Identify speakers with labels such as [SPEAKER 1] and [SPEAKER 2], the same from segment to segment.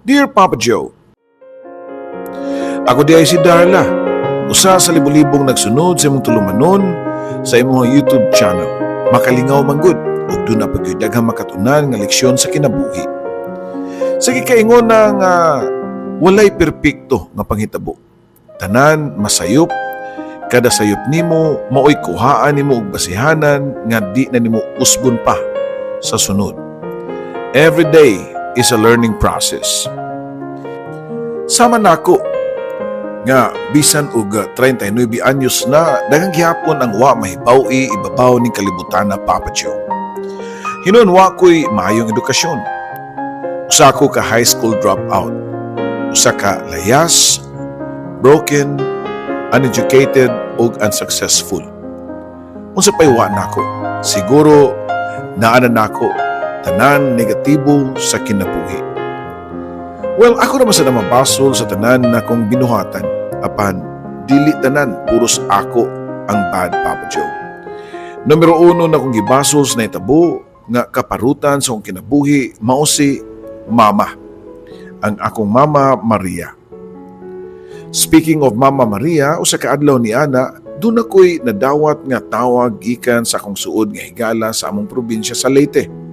[SPEAKER 1] Dear Papa Joe, ako di ay si Darla, usa sa libo-libong nagsunod sa imong tulumanon sa imong YouTube channel. Makalingaw manggod ug doon na pagyoy daghang makatunan nga leksyon sa kinabuhi. Sa gikaingon na nga walay perpekto nga panghitabo. Tanan masayop, kada sayop nimo maoy kuhaan nimo og basihanan nga di na nimo usbon pa sa sunod. Every day is a learning process. Sama nako nga bisan og 39 anyos na daghang gihapon ang wa mahibaw-i ibabaw ning kalibutan na Papa Joe. Hinon wa ko'y maayong edukasyon. Usa ko ka high school dropout. Usa ka layas, broken, uneducated ug unsuccessful. Unsa pay wa nako? Siguro naa na nako tanan negatibo sa kinabuhi. Well, ako naman sa namabasol sa tanan na kong binuhatan, apan dili tanan puros ako ang bad Papa Joe. Numero 1 na kong gibasol sa naitabo nga kaparutan sa kong kinabuhi mao si Mama, ang akong Mama Maria. Speaking of Mama Maria, usa ka adlaw ni ana, doon ako'y nadawat nga tawag gikan sa akong suod nga higala sa among probinsya sa Leyte.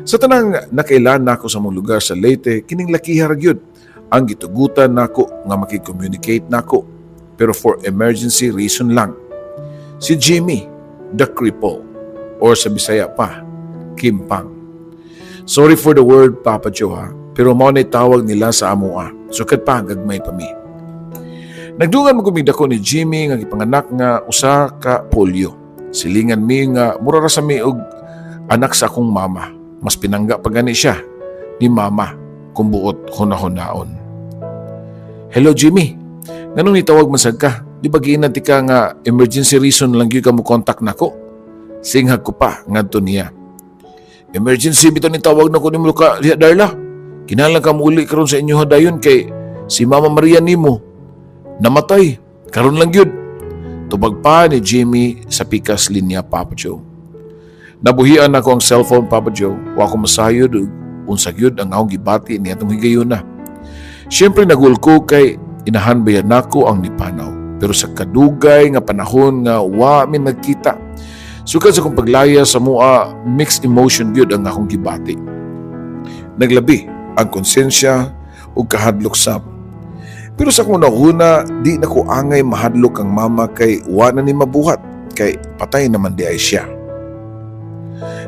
[SPEAKER 1] Sa tanang nakailan nako sa mong lugar sa Leyte, kining lakiha ra gyud ang gitugutan nako nga makikomunicate nako, pero for emergency reason lang. Si Jimmy, the cripple, or sa Bisaya pa, Kimpang. Sorry for the word Papa Joe ha, pero mao na tawag nila sa amoa. Sukat pa gagmay pa mi. Nagdungan mo kumidako ni Jimmy nga gipanganak nga usa ka polio. Silingan mi nga mura ra sa mi og anak sa akong mama. Mas pinangga pa gani siya ni Mama kung buot hunahunaon. Hello Jimmy, nganong nitawag masag ka? Di ba giinanti ka nga emergency reason lang yun ka mo contact nako? Singhag ko pa ngadto niya. Emergency bitaw ni tawag na ko ni mo ka liha Darla. Kinahanglan ka muli karon sa inyo dayon kay si Mama Maria nimo namatay karon lang yun. Tubag pa ni Jimmy sa pikas linya Papa Joe. Nabuhian ako ang cellphone Papa Joe, wa ko masayod ug unsag yun ang akong gibati niya itong higayuna. Siyempre nagulko kay inahanbayan nako ang nipanaw, pero sa kadugay nga panahon nga wa mi nagkita. Sukad sa kong paglaya sa mua, mixed emotion gyud ang akong gibati. Naglabi ang konsensya ug kahadlok sab. Pero sa kong nahuna, di na ko angay mahadlok ang mama kay wa na ni mabuhat, kay patay naman di ay siya.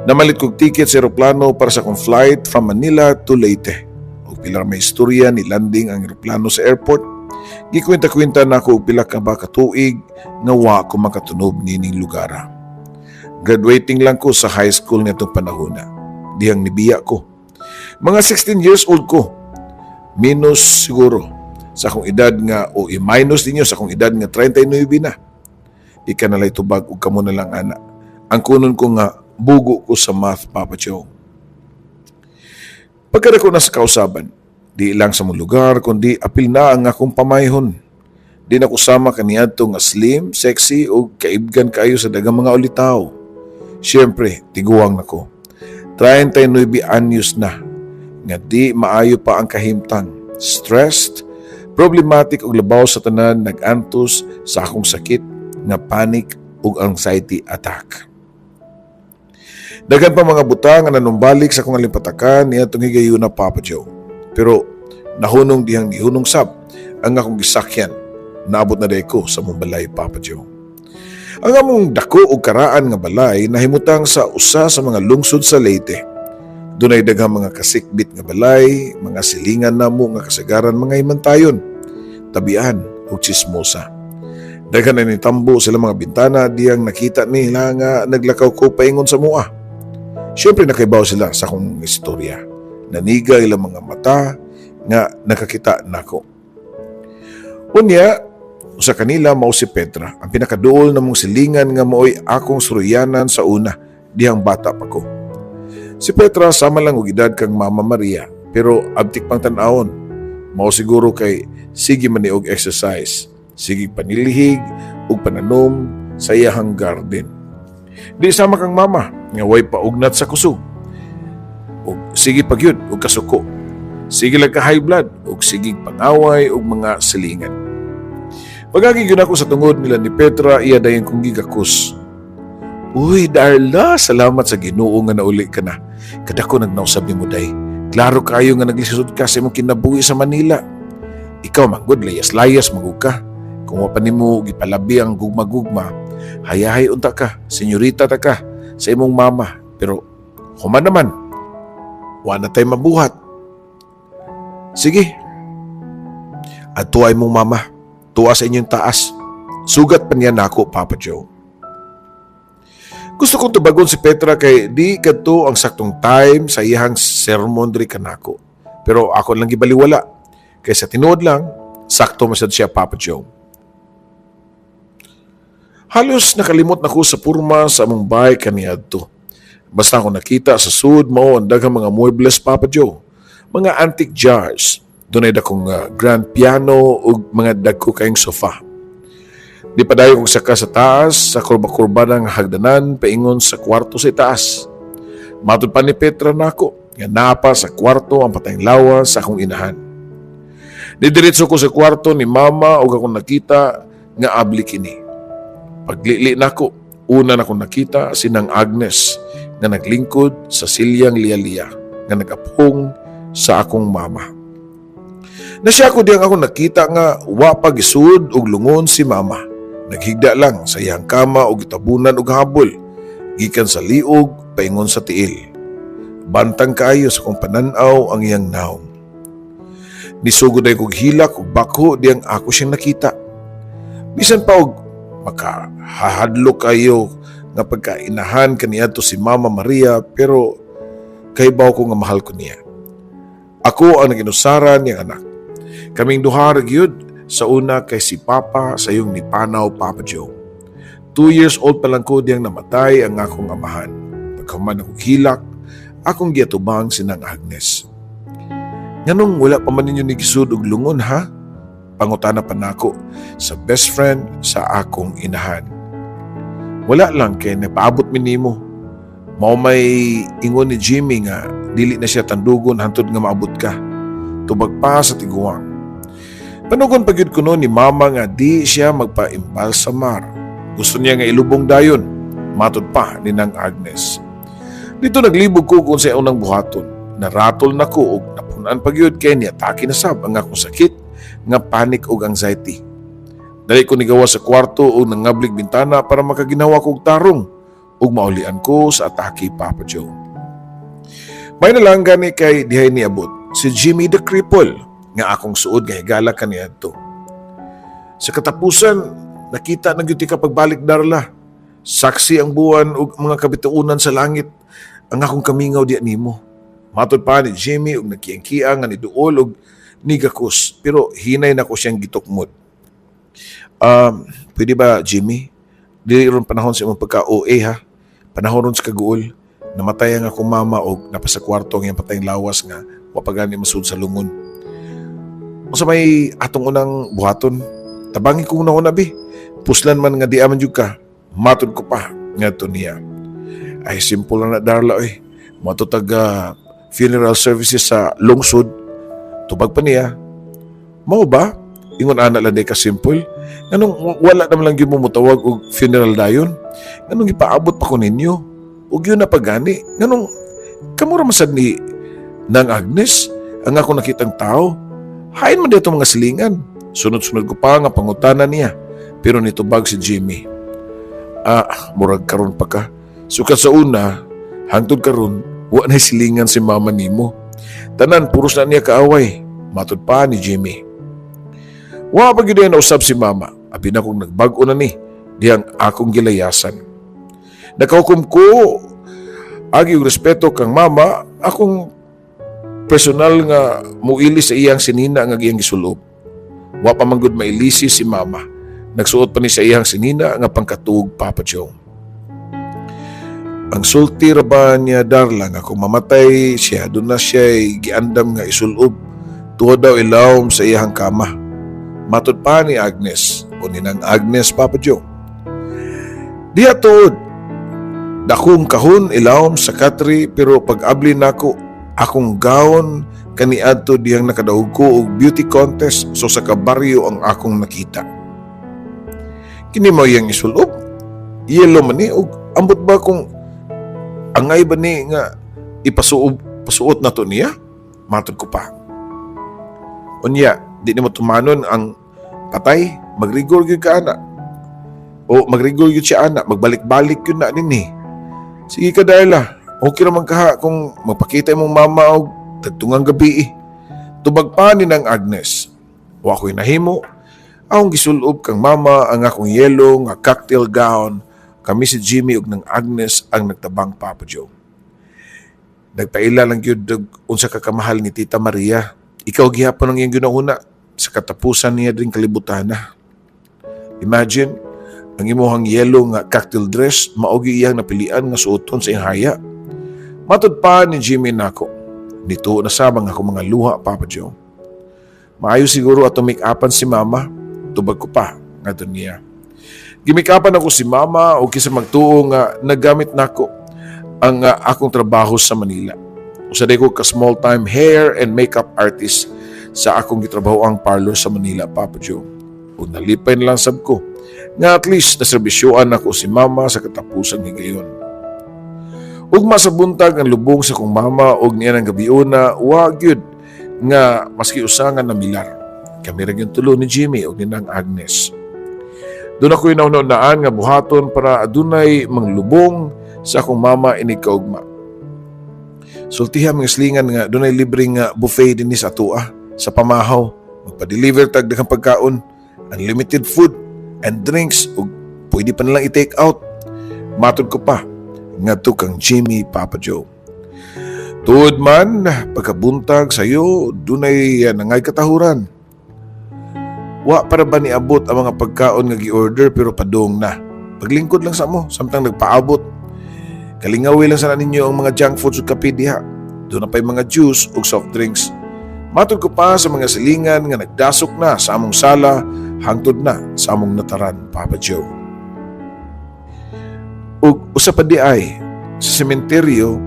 [SPEAKER 1] Namalit kong ticket sa aeroplano para sa kong flight from Manila to Leyte. O pilar may istorya ni landing ang aeroplano sa airport. Gikwenta-kwenta na ako pila ka ba katuig nga wa ko makatunob nining lugara. Graduating lang ko sa high school nitong panahon na. Dihang nibiya ko. Mga 16 years old ko. Minus siguro sa akong edad nga o i-minus ninyo sa akong edad nga 39 na. Ika nalay tubag o kamo na lang ana. Ang kunon ko nga bugo ko sa math Papa Joe. Pagkara ko na sa kausaban, di lang sa mong lugar kundi apil na ang akong pamayhon. Di na kusama kaniadto nga slim, sexy o kaibgan kayo sa dagang mga ulitaw. Siyempre, tiguang nako. 39 anyos na nga di maayo pa ang kahimtang. Stressed, problematic og labaw sa tanan nag-antos sa akong sakit nga panic ug anxiety attack. Dagan pa mga butang nga nanumbalik sa kong alimpatakan niya itong higayuna Papa Joe. Pero nahunong dihang nihunong sab ang akong gisakyan. Naabot na day ko sa mong balay Papa Joe. Ang among dako o karaan nga balay nahimutang sa usa sa mga lungsod sa Leyte. Dunay daghang mga kasikbit nga balay, mga silingan namo nga kasagaran mga himantayon, tabian o chismosa. Daghan na nitambo sila mga bintana diyang nakita nila nga naglakaw ko paingon sa mua. Siyempre nakaibaw sila sa akong istorya. Naniga ilang mga mata nga nakakita nako. Unya, sa kanila mao si Petra, ang pinakaduol na mong silingan nga maoy akong suryanan sa una, dihang bata pa ko. Si Petra sama lang og edad kang Mama Maria, pero abtik pang tan-awon. Mao siguro kay sige man ni og exercise, sige panilihig ug pananom sa iyahang garden. Di sama kang mama nga way paugnat sa kuso. O sige pagyud og kasuko. Sige lang ka high blood o sige pangaway o mga silingan. Pagagi yun ako sa tungod nila ni Petra, iya dayon kong gigakus. Uy, Darla, salamat sa Ginoo nga nauli ka na. Kadako nagnausab ni mo day. Klaro kayo nga naglisod ka sa imong kinabuhi sa Manila. Ikaw manggod, layas-layas magug ka. Kung pa nimo gipalabi ang gugma-gugma, hayahay unta ka, senyorita ta ka sa imong mama. Pero human naman, wala na tayo mabuhat. Sige, at tuwa imong mama, tuwa sa inyong taas. Sugat pa niya nako, Papa Joe. Gusto kong tubagon si Petra kay di kadto ang saktong time sa iyang sermon diri kanako. Pero ako lang gibaliwala. Kay sa tinuod lang, sakto masad siya, Papa Joe. Halos nakalimot na ko sa purma sa among bahay kaniadto. Basta ako nakita sa sud mao ang daghang mga muebles, Papa Joe. Mga antique jars. Dunay dakong grand piano ug mga dagko kayong sofa. Di pa dayo kong saka sa taas, sa kurba-kurba ng hagdanan, paingon sa kwarto sa itaas. Matud pa ni Petra nako, nga napa sa kwarto ang patayng lawas sa akong inahan. Didiretso ko sa kwarto ni Mama ug akong nakita nga abli kini. Paglili nako, una na akong nakita si Nang Agnes nga naglingkod sa silyang liya-liya nga nagapong sa akong mama. Na siya ko diyang akong nakita nga wa pa gisud og lungon si Mama. Naghigda lang sa iyang kama og gitabunan og habol gikan sa liog paingon sa tiil. Bantang kaayo sa kong pananaw ang iyang naong. Nisugod ay kong hilak ug bakho diyang ako siyang nakita. Bisan pa og makahahadlo kayo nga pagkainahan kaniadto si Mama Maria, pero kaybaw ko nga mahal ko niya. Ako ang naginusaran niyang anak. Kaming duha ra gyud, sa una kay si Papa sa iyong nipanaw, Papa Joe. 2 years old pa lang ko diyang namatay ang akong amahan. Pagkaman akong hilak, akong giatubang si Nang Agnes. Nganong wala pa man ninyo ni gisud og lungon, ha? Pangutana pa nako sa best friend sa akong inahan. Wala lang kay napaabot mi nimo. Mao may ingon ni Jimmy nga dili na siya tandugon hantod nga maabot ka. Tubag pa sa tiguang. Panugon pagyud kuno ni Mama nga di siya magpa-impal sa mar. Gusto niya nga ilubong dayon. Matud pa ni Nang Agnes. Dito naglibog ko kung sa unang buhaton. Naratol na ko og napunan pagyud kay niya taki na sab ang akong sakit nga panic ug anxiety. Dali ko nigawa sa kwarto ug nangablig bintana para makaginawa kog tarong ug maulian ko sa atake, Papa Joe. May nalang gani kay dihay niabot si Jimmy the Cripple nga akong suod nga higala kaniadto. Sa katapusan nakita na gyud ka pagbalik, Darla. Saksi ang buwan ug mga kabituunan sa langit ang akong kamingaw diya nimo. Matod pa ni Jimmy ug nakiyang-kiyang nga ni duol ug nigakus, pero hinay na ko siyang gitukmod. Pwede ba, Jimmy? Dili ron panahon sa imong pagka-OA, ha? Panahon ron sa kaguol. Namatay ang akong mama ug napasa kwarto ang iyang patayng lawas nga wapagani masud sa lungon. Unsa may atong unang buhaton? Tabangi ko una bi. Puslan man nga di aman jud ka. Matod ko pa ngadto niya. Ay simple lang na, Darla, oy. Matutag funeral services sa lungsod. Tubag pa niya. Mao ba? Ingon ana lang ka simple. Nganong wala naman lang gyud mo mutawag og funeral dayon? Nganong ipaabot pa ko ninyo? Ug yun na pagani. Nganong kamura masad ni Nang Agnes ang ako nakitang tao? Hain man dito mga silingan. Sunod-sunod ko pa nga pangutanan niya. Pero nitubag si Jimmy. Murag karon pa ka. Sukat sa una, hangtod karon, wa na silingan si Mama nimo. Tanan puros na niya kaaway. Matod pa ni Jimmy. Wa pa gyud na usab si Mama. Abi na kong nagbag-o na ni diyang akong gilayasan. Nakahukom ko agi og respeto kang Mama, akong personal nga muili sa iyang sinina nga iyang gisulob. Wa pa man gud mailisi si Mama. Nagsuot pa ni sa iyang sinina nga pangkatuog, Papa Joe. Ang sulti ra ba niya, Darla, nga kung mamatay siya, doon na siya giandam nga isulob. Tuwa daw ilawom sa iyang kama. Matod pa ni Agnes o ni Nang Agnes, Papa Joe. Diya tuod, dakong kahon ilawom sa katri, pero pag-abli nako, akong gawon kaniadto diyang nakadaog ko og beauty contest so sa kabaryo ang akong nakita. Kini mo yang isulob. Yelo man ni og ambot ba kung angay ba ni nga pasuot na to niya? Matod ko pa. Unya, di ni mo tumanon ang patay, magrigor gyud ka ana. O magrigor gyud siya ana, magbalik-balik yun na nini. Sige ka Darla, okay naman ka kung magpakita imong mama og tagtungang gabi. Tubag pa ni ng Agnes. Wa ko'y nahimo. Akong gisulob kang mama ang akong yelo nga cocktail gown. Kami si Jimmy ug ng Agnes ang nagtabang Papa Joe. Nagpaila lang gyud unsa ka kamahal ni Tita Maria. Ikaw gihapon ang iyang ginahuna sa katapusan niya din kalibutan na. Imagine, ang imuhang yelo nga cocktail dress maogi iyang napilian nga suoton sa iyang haya. Matud pa ni Jimmy nako. Nito na sabang ako mga luha, Papa Joe. Maayo siguro ato make-upan si Mama. Tubag ko pa nga doon niya. Gimikapan ako si Mama o kisa magtuo nga nagamit nako ang akong trabaho sa Manila. Usaday ko ka small-time hair and makeup artist sa akong gitrabaho ang parlor sa Manila, Papa Joe. O nalipay na lang sab ko nga at least naserbisyoan ako si Mama sa katapusan higayon. Ugma sa buntag ang lubong sa kong mama og niya ng gabiuna, wa gyud nga maski usangan na milar. Kami rin yung tulo ni Jimmy og ni nang Agnes. Doon ako'y naunaan nga buhaton para adunay manglubong sa akong mama inig kaugma. Sultiha mga slingan nga dunay libreng buffet din sa atua sa pamahaw. Magpa-deliver tag daghang pagkaon, unlimited food and drinks ug pwede pa nilang i-take out. Matod ko pa nga to kang Jimmy, Papa Joe. Tuod man, pagkabuntag sa'yo, dunay nangay katahuran. Wa para ba niabot ang mga pagkaon nga gi-order pero padung na. Paglingkod lang sa mo, samtang nagpaabot. Kalingawi lang sana ninyo ang mga junk foods ug kape diha. Doon na pa'y mga juice ug soft drinks. Matod ko pa sa mga silingan nga nagdasok na sa among sala, hangtod na sa among nataran, Papa Joe. Ug usa pa di ay sa sementeryo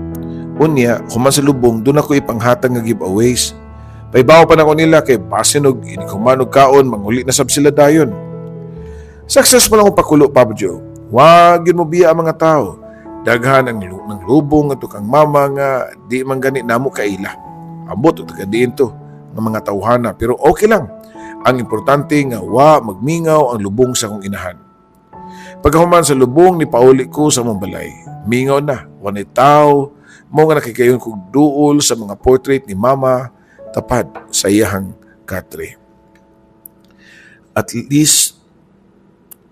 [SPEAKER 1] unya human sa lubong doon ako ipanghatag nga giveaways. Paibaw pa na ko nila kay pasinog inikumanog kaon manguli na sab sila dayon. Successful ang pakulo, Papa Joe. Wag yun mo biya ang mga tao. Daghan ang ng lubong at kang mama nga di man gani namo kaila. Ambot ug tagadiin to ng mga tawhana pero okay lang. Ang importante nga wa magmingaw ang lubong sa kong inahan. Pagkahuman sa lubong ni pauli ko sa mong balay. Mingaw na, wanay tao, mo nga nakikayon kong duol sa mga portrait ni Mama tapad sa iyahang katre. At least,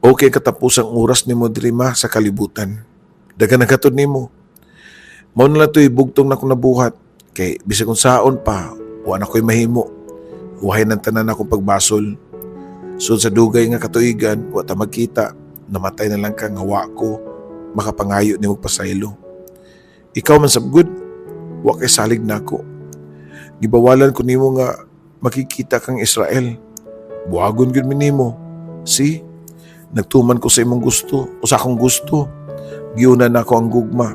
[SPEAKER 1] okay katapos ang oras ni mo dirima sa kalibutan. Daga nagatod ni mo. Mao na lang ito'y bugtong na kong nabuhat. Kay bisag kung saon pa, wala ko'y mahimo. Uhay ng tanan akong pagbasol. So sa dugay nga katuigan, wata magkita. Namatay na lang kang hawa ko, makapangayo ni magpasaylo. Ikaw man sabgud, wa kay salig na ako. Gibawalan ko nimo nga makikita kang Israel. Buhagon gyud mi nimo. See, nagtuman ko sa imong gusto o sa akong gusto. Giyunan na ako ang gugma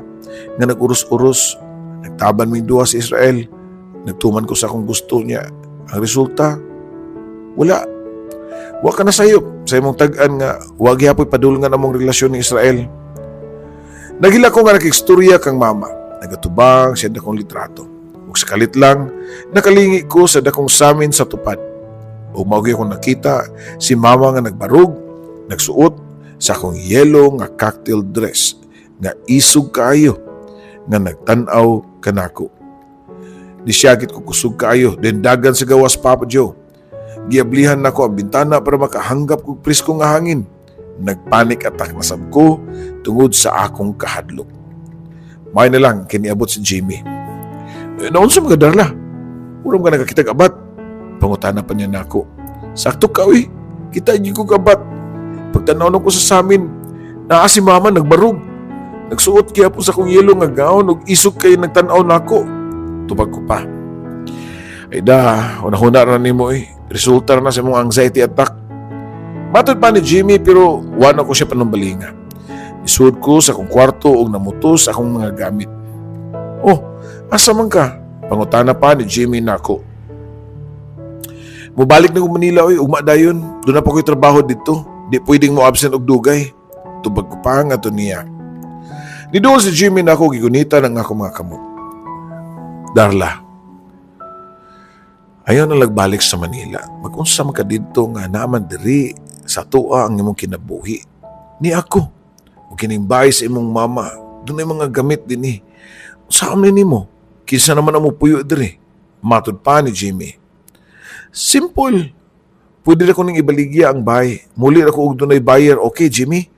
[SPEAKER 1] nga nag-uros-uros. Nagtaban mi duha sa Israel. Nagtuman ko sa akong gusto niya. Ang resulta, wala. Wa ka na sayop sa imong tag-an nga wag yapoy padulngan among relasyon ni Israel. Nagila ko nga nakikstorya kang mama. Nagatubang siya dakong litrato. Ug sa kalit lang, nakalingi ko sa dakong samin sa tupad. Ug maugi ko nakita si mama nga nagbarog, nagsuot sa akong yelo nga cocktail dress nga isog kaayo nga nagtan-aw kanako. Disyagit ko kusog kaayo, den dagan sa gawas, Papa Joe. Giablihan na ko ang bintana para makahanggap kong priskong nga hangin. Nagpanik attack na sab ko tungod sa akong kahadlok. May na lang kiniabot si Jimmy. Noon sa mga Darla, urang ka nakakitag abat. Pangutana pa niya na ako. Sakto ka, uy. Kita niyo ko kabat. Pagtanaw ko sa samin, naa si Mama nagbarog. Nagsuot kaya po sa kong yelo nga gaon ug isog kay nagtanaw na ako. Tubag ko pa. Ay da, unahuna na ni mo eh. Resulta na sa mong anxiety attack. Matod pa ni Jimmy pero wala ko siya panumbalinga. Isuod ko sa akong kwarto o namutos akong mga gamit. Oh, asa man ka? Pangutana pa ni Jimmy nako. Mubalik na ko Manila oy, ugma dayon. Doon na pa ko'y trabaho dito. Di pwedeng mo absent og dugay. Tubag ko pa nga to niya. Nidoon si Jimmy nako gigunita ng ako mga kamot. Darla, ayaw na lagbalik sa Manila. Mag-unsa man ka dito nga naman diri sa tuwa ang imong kinabuhi. Ni ako, o kinimbay sa imong mama, doon ay mga gamit din eh. Sa amin nimo, kinsa naman ang mupuyo diri. Matod pa ni Jimmy. Simple. Pwede na ko ning ibaligya ang bahay. Muli na ko og dunay buyer, okay Jimmy?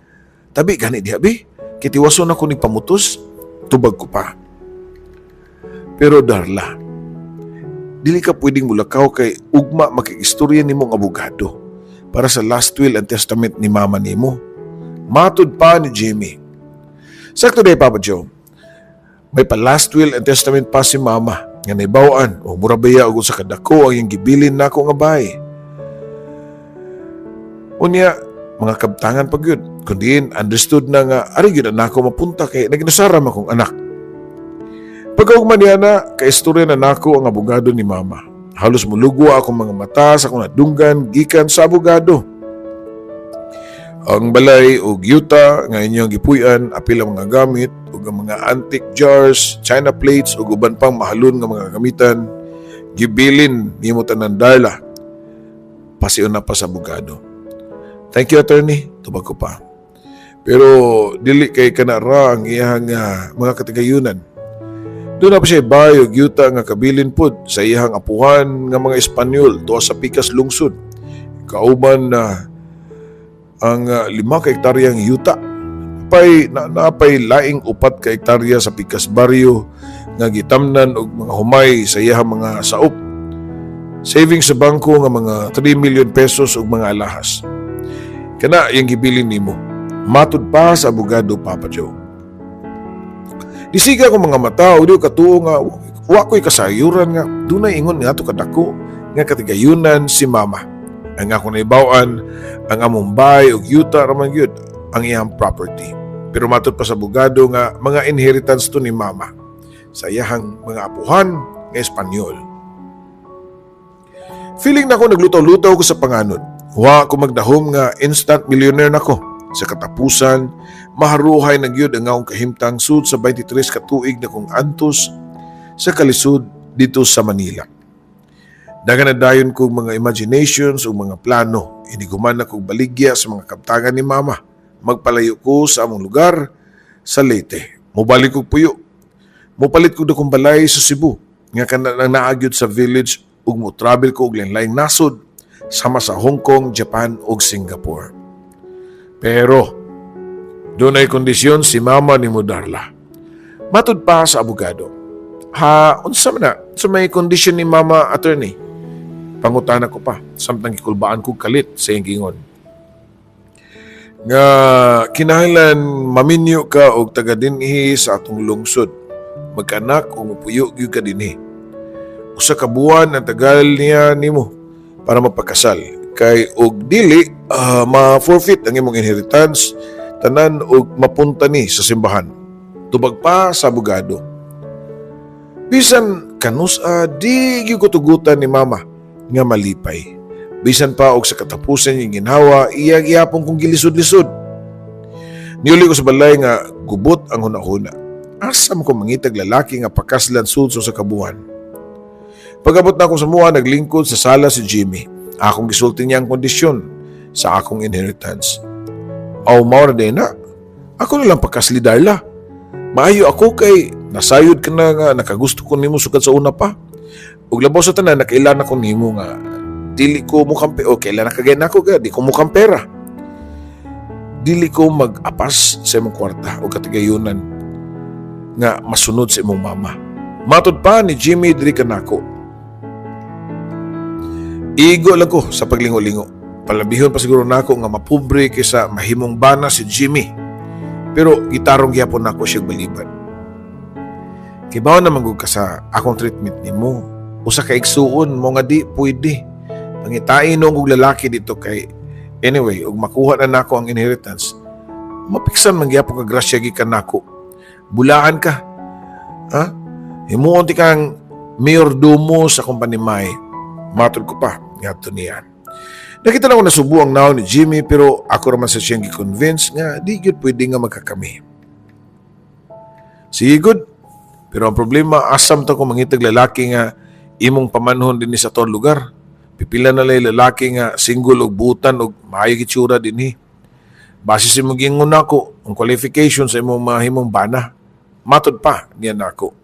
[SPEAKER 1] Tabi gani diha bi. Kitiwason ako ning pamutos. Tubag ko pa. Pero Darla, dili ka pwedeng mulakaw kay ugma makikistorya nimong abogado para sa last will and testament ni mama nimo. Matod pa ni Jimmy. Sakto day Papa Joe. May pa last will and testament pa si mama nga naibawaan o murabaya og sa kadako ang iyang gibilin nako nga bahay. Unya, mga kabtangan pag yun. Kundiin, understood na nga, ari yun na ako mapunta kay nagnasaram akong anak. Pagkaugman niya na, kaistorya na nako ang abogado ni mama. Halos mulugwa akong mga mata sa akong nadunggan, gikan sa abogado. Ang balay o yuta nga inyong gipuyan, apil ang mga gamit, o ang mga antique jars, china plates, o uban pang mahalon nga mga gamitan, gibilin ni mo tanan Darla. Pasiyon na pa sa abogado. Thank you, attorney. Tubag ko pa. Pero dili kay kanara ang iyang mga katigayunan. Doon na pa siya bayo gyuta nga kabilin pod sa iyang apuhan nga mga Espanyol tuwa sa Pikas lungsod. Kauban na ang 5 ka hektaryang yuta. Napay laing 4 ka hektarya sa Pikas baryo nga gitamnan og mga humay sa iyang mga saop. Savings sa bangko nga mga 3 million pesos og mga alahas. Kana yung gibilin nimo. Matud pa sa abogado Papa Joe. Disiga ko mga mata o di katuo nga wa ko'y kasayuran nga dunay ingon nga to kadako nga katigayunan si mama. Ang ako naibawaan ang among bay og yuta raman gyud ang iyang property. Pero matud pa sa abogado nga mga inheritance to ni mama sa iyang mga apuhan nga Espanyol. Feeling na ko naglutaw-lutaw ko sa panganod. Wa ko magdahom nga instant millionaire nako. Sa katapusan, maharuhay na gyud ang akong kahimtang sud sa 23 ka tuig na kong antos sa kalisod dito sa Manila. Dagan na dayon kong mga imaginations o mga plano. Iniguman na kong baligya sa mga kabtangan ni mama. Magpalayo ko sa among lugar sa Leyte. Mubalik kong puyo. Mupalit ko na kong balay sa Cebu. Nga kanang naagyod sa village ug mo travel ko og lain-laing nasod sama sa Hong Kong, Japan ug Singapore. Pero doon ay kondisyon si mama ni Darla. Matud pa sa abogado. Unsa man na sa may kondisyon ni mama attorney? Pangutana ko pa, samtang gikulbaan ko kalit sa iyang gingon. Nga kinahanglan maminyo ka og taga dinhi sa atong lungsod. Magkanak o mupuyo gyud ka dinhi. Usa ka buwan ang tagal niya nimo para mapakasal. Kay og dili ma-forfeit ang imong inheritance tanan og mapunta ni sa simbahan. Tubag pa sa abogado. Bisan kanus di gyud ko tugutan ni mama nga malipay. Bisan pa og sa katapusan yung ginhawa, iya gihapon kong gilisod-lisod. Niuli ko sa balay nga gubot ang hunahuna. Asam ko mangitag lalaki nga pakaslan sudso sa kabuhan. Pag-abot na ako sa mua, naglingkod sa sala si Jimmy. Akong gisulti niya ang kondisyon sa akong inheritance. Aw mao na din na. Ako na lang pakasli Darla. Maayo ako kay nasayod ka na nga nakagusto ko nimo sugad sa una pa. Ug labaw sa tanan nakailan ako nimo nga dili ko mukhang o kailan nakagayan ako ka, di ko mukhang pera. Dili ko mag-apas sa imong kwarta o katigayunan nga masunod sa imong mama. Matod pa ni Jimmy diri kanako. Igo lang ko sa paglingo-lingo. Palabihon pa siguro nako nga mapobre kaysa mahimong bana si Jimmy. Pero gitarong gyapon nako siya baliban. Kibaw naman gud ka sa akong treatment nimo. Usa ka igsuon mo nga di pwede. Pangitain nung og lalaki dito kay anyway, ug makuha na nako ang inheritance. Mapiksan man gyapon ka grasya gikan nako. Bulaan ka. Ha? Himuon ti kang mayordomo sa kumpanimay. Matod ko pa, nga ito niya. Nakita na ko nasubo ang naon ni Jimmy pero ako naman sa siyang gi-convince nga di yun pwede nga magkakami. Sige good, pero ang problema asam to ko mangitag lalaki nga imong pamanhon din sa ton lugar. Pipila na lay lalaki nga single og butan og maayo gitsura dinhi. Base sa imong gingon nako, ang qualification sa imong mahimong bana. Matod pa niya nako.